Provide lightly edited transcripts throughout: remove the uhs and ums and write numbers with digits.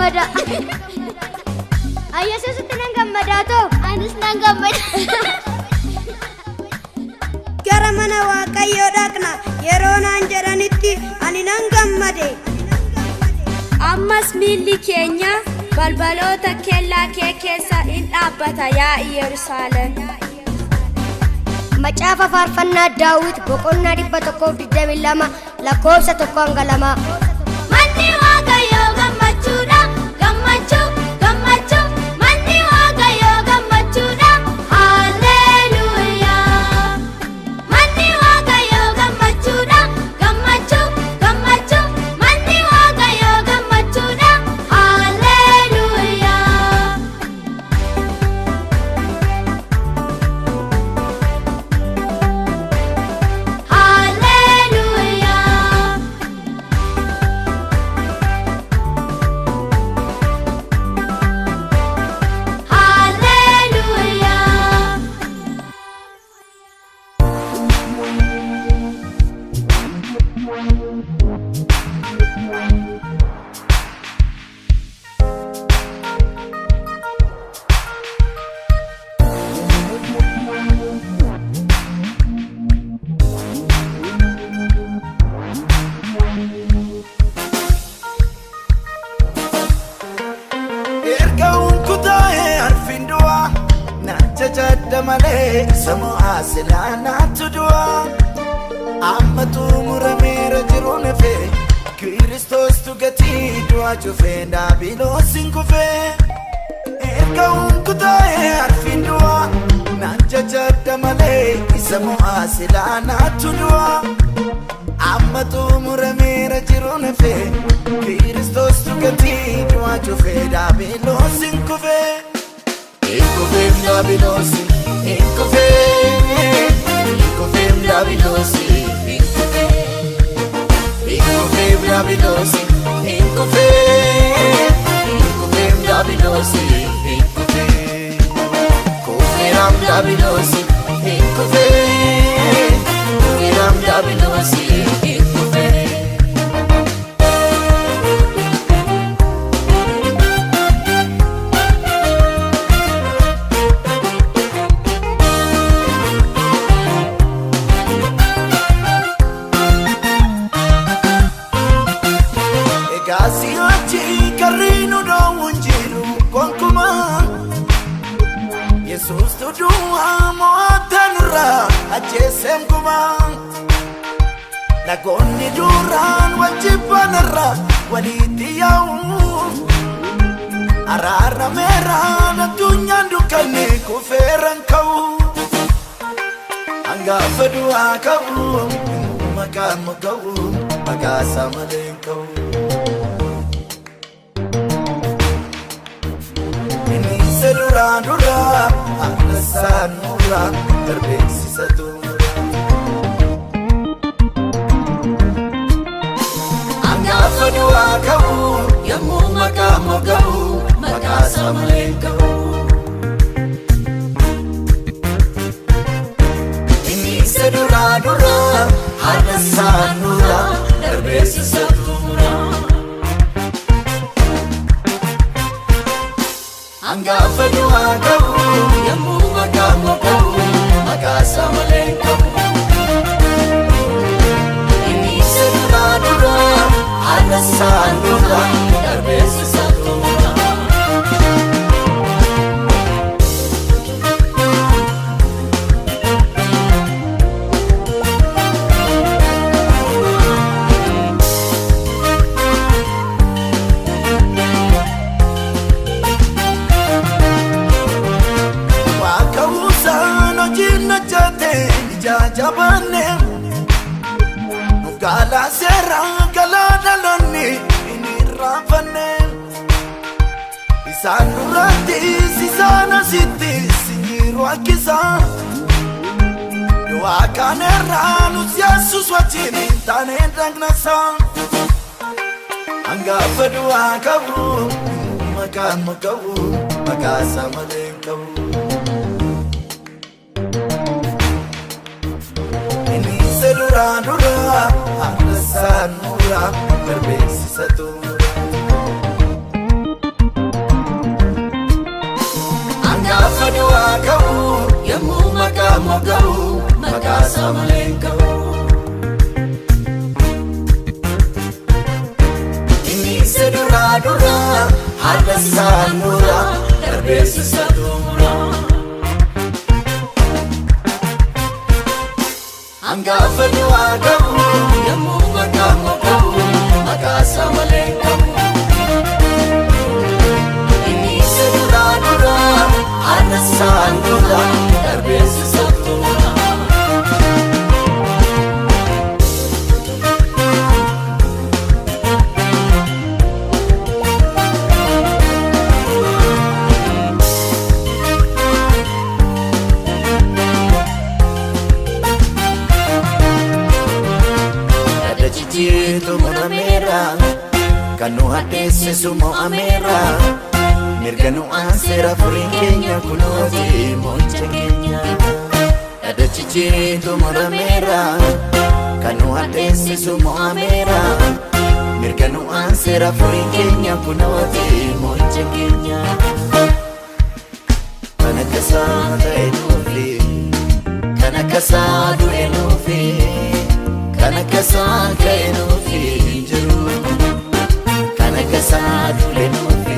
gammada. Ayah sesuatu nang gammada tuh. Anis nang gammada. Gara mana Waaqayyoo dhaqna yeroo naan jedhanitti ani nan gammade. Ammas miilli keenya balbaloota kellaa kee keessa in dhaabbata yaa Yerusaalem. Macaafa faarfannaa Daawit boqonnaa 122 lakkoofsa 1-2. Manni Waaqayyoo gammachuudha, gammachuu, gammachuu. Manni Waaqayyoo gammachuudha, haalleluuyaa. Manni Waaqayyoo gammachuudha, gammachuu, gammachuu. Manni Waaqayyoo gammachuudha, haalleluuyaa. Malee samoo asilaanaatu du'a amma xumurameera jiru nafee Kiristoos tu gatii du'a cufee daabiloosin kufee erga hunkutaa'ee arfiin du'a naan jajadda malee samoo asilaanaatu du'a amma xumurameera jiru nafee Kiristoos tu gatii du'a cufee daabiloosin kufee Inkufem Dabilosi, Inkufem Dabilosi, Inkufem Dabilosi, Inkufem Dabilosi, Kufiram Dabilosi, Kufiram Dabilosi, Yesus tu dua moatanura ajesem kuma Nagoni duran wajibanara walitiyaw Arara mera na tunyan dukane kuferan kau Angga fedua kau Makan kau Magasama dengan kau Dura alasan murah terbesi satu Anggap kedua kau yang mau kau maka sama kau Ini sedura-dura alasan murah terbesi satu Anggap kedua kau yang mau kau maka sama kau Ini sedura-dura alasan murah terbesi satu Jabane Nugala sera gala daloni ini rafane Isanurati sisana siti sinyiru akisa Doa kanera Yesus wajini tane dangnasa Anggap kedua kau makan kau maka sama dengan kau Dura-dura alasan murah berbesi satu moga'u maqaasaa malee hin ka'u. Inni isa duraa haala isaan mura darbeessa isa xumura. Hangaafa du'aa qabu yommuu maqaa moga'u maqaasaa malee hin ka'u. Inni isa duraa haala isaan mura darbeessa isa xumura. Jitu mo'ameera kan nu hadheesse mo'ameera mirga nu aanseera furiin keenya kunooti mo'icha keenya. Dhaddachi jitu mo'ameera kan nu hadheesse mo'ameera mirga nu aanseera furiin keenya kunooti mo'icha keenya. Kan akkasaa ta'e nuufi kan akkasaa du'e nuufi. Kana kasaa ka'e nuufi jiru kana kasaa dule nuufi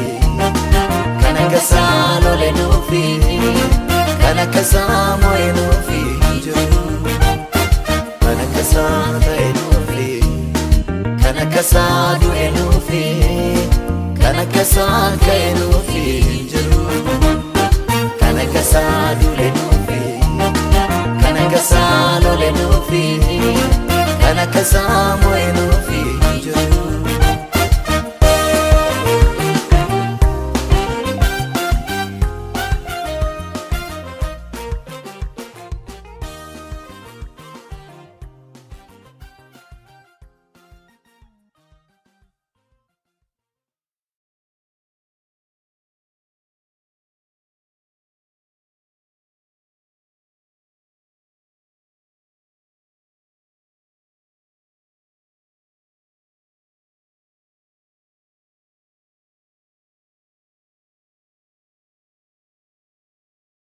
kana kasaa lole nuufi kana kasaa mo'e nuufi jiru kana kasaa ta'e nuufi kana kasaa du'e nuufi kana kasaa ka'e nuufi jiru kana kasaa dule nuufi kana kasaa lole nuufi. Kana kasaa